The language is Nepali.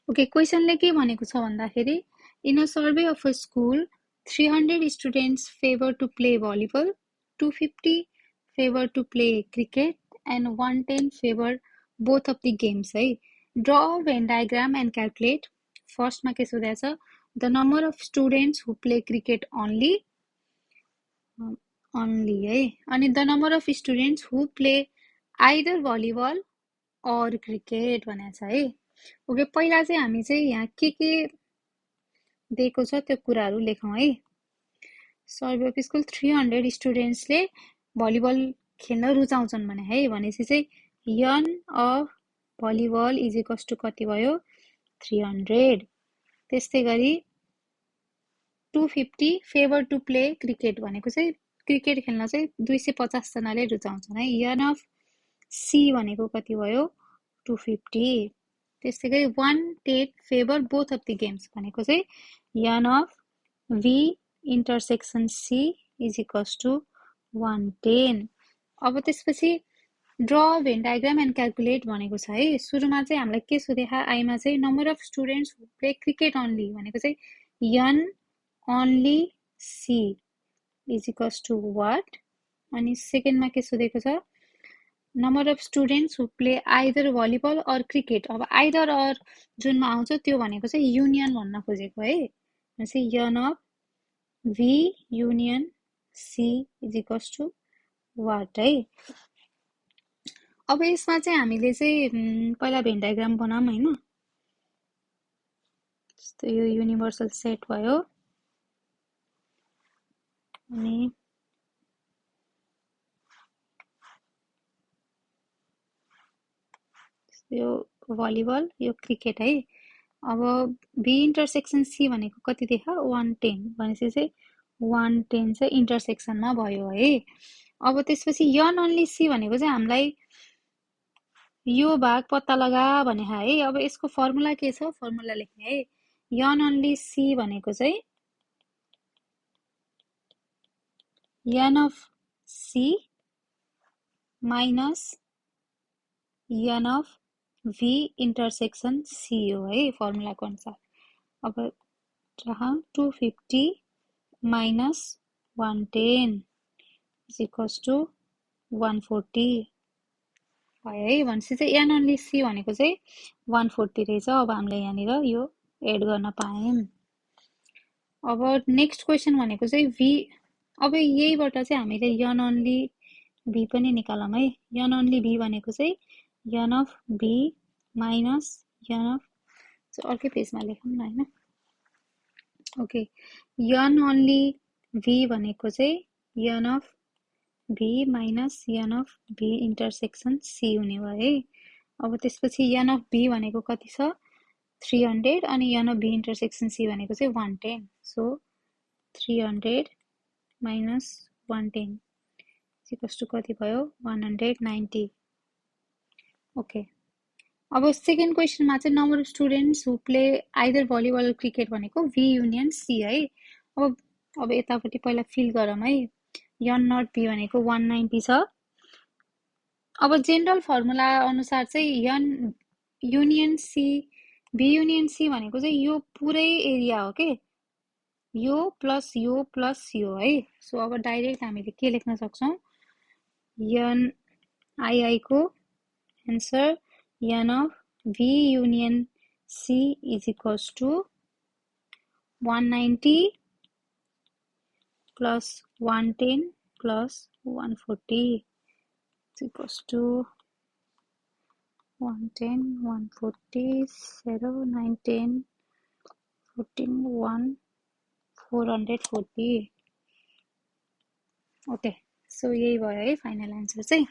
ओके, क्वेसनले के भनेको छ भन्दाखेरि in a survey of a school 300 students favour to play volleyball, 250 favour to play cricket and 110 favour both of the games है। Draw Venn diagram and calculate. फर्स्टमा के सोधेको छ, the number of students who play cricket only है, अनि the number of students who play either volleyball or cricket भनेको छ है। ओके, पहिला चाहिँ हामी चाहिँ यहाँ के दिएको छ त्यो कुराहरू लेखौँ है। सर्वे अफ स्कुल 300 स्टुडेन्ट्सले भलिबल खेल्न रुचाउँछन् भने है, भनेपछि चाहिँ n of volleyball is equals to कति भयो 300। त्यस्तै गरी 250 फेभर टु प्ले क्रिकेट भनेको चाहिँ क्रिकेट खेल्न चाहिँ 250 जनाले रुचाउँछन् है। यन अफ सी भनेको कति भयो 250। त्यस्तै गरी 110 favour both of the games भनेको चाहिँ n of V intersection C is equals to 110। अब त्यसपछि draw Venn diagram and calculate भनेको छ है। सुरुमा चाहिँ हामीलाई के सोधेको आइमा चाहिँ number of students who play cricket only भनेको चाहिँ n only C is equals to what, अनि सेकेन्डमा के सोधेको छ number of students who play either volleyball or cricket. अब आइदर अर जुनमा आउँछ त्यो भनेको चाहिँ युनियन भन्न खोजेको है, भनेपछि n of V union C is equals to what है। अब यसमा चाहिँ हामीले चाहिँ पहिला भेन डायग्राम बनाऊँ होइन। जस्तो यो युनिभर्सल सेट भयो, अनि यो भलिबल यो क्रिकेट है। अब भी इन्टरसेक्सन सी भनेको कति देखा 110 भनेपछि चाहिँ 110 चाहिँ इन्टरसेक्सनमा भयो है। अब त्यसपछि यन ओन्ली सी भनेको चाहिँ हामीलाई यो भाग पत्ता लगा भने है। अब यसको फर्मुला के छ, फर्मुला लेख्ने है। यन ओन्ली सी भनेको चाहिँ n of C minus n of V intersection C हो है फर्मुलाको अनुसार। अब जहाँ 250 माइनस 110 इज इक्वल्स टु 140 भयो है। भनेपछि चाहिँ एन ओन्ली सी भनेको चाहिँ 140 रहेछ। अब हामीले यहाँनिर यो एड गर्न पायौँ। अब नेक्स्ट क्वेसन भनेको चाहिँ भी, अब यहीबाट चाहिँ हामीले यन ओन्ली भी पनि निकालौँ है। यन ओन्ली भी भनेको चाहिँ n of V minus n of, अर्कै पेजमा लेखौँ न होइन। ओके, यन ओन्ली भी भनेको चाहिँ n of V minus n of V intersection C हुने भयो है। अब त्यसपछि यन अफ भी भनेको कति छ 300, अनि यन अफ भी इन्टरसेक्सन सी भनेको चाहिँ 110। सो 300 माइनस 110 इक्वल्स टु कति भयो 190। ओके, अब सेकेन्ड क्वेसनमा चाहिँ number of students who play either volleyball cricket भनेको भी युनियन सी है। अब यतापट्टि पहिला फिल गरौँ है। यन नट भी भनेको 190 छ। अब जेनरल फर्मुला अनुसार चाहिँ यन युनियन सी भी युनियन सी भनेको चाहिँ यो पुरै एरिया हो के, यो प्लस यो है। सो अब डाइरेक्ट हामीले के लेख्न सक्छौँ, यन आई को answer n of V union C is equals to 190 plus 110 plus 140 is equals to 110, 140, 0, 9, 10, 14, 1, 440। Okay, so यही भयो है फाइनल एन्सर चाहिँ।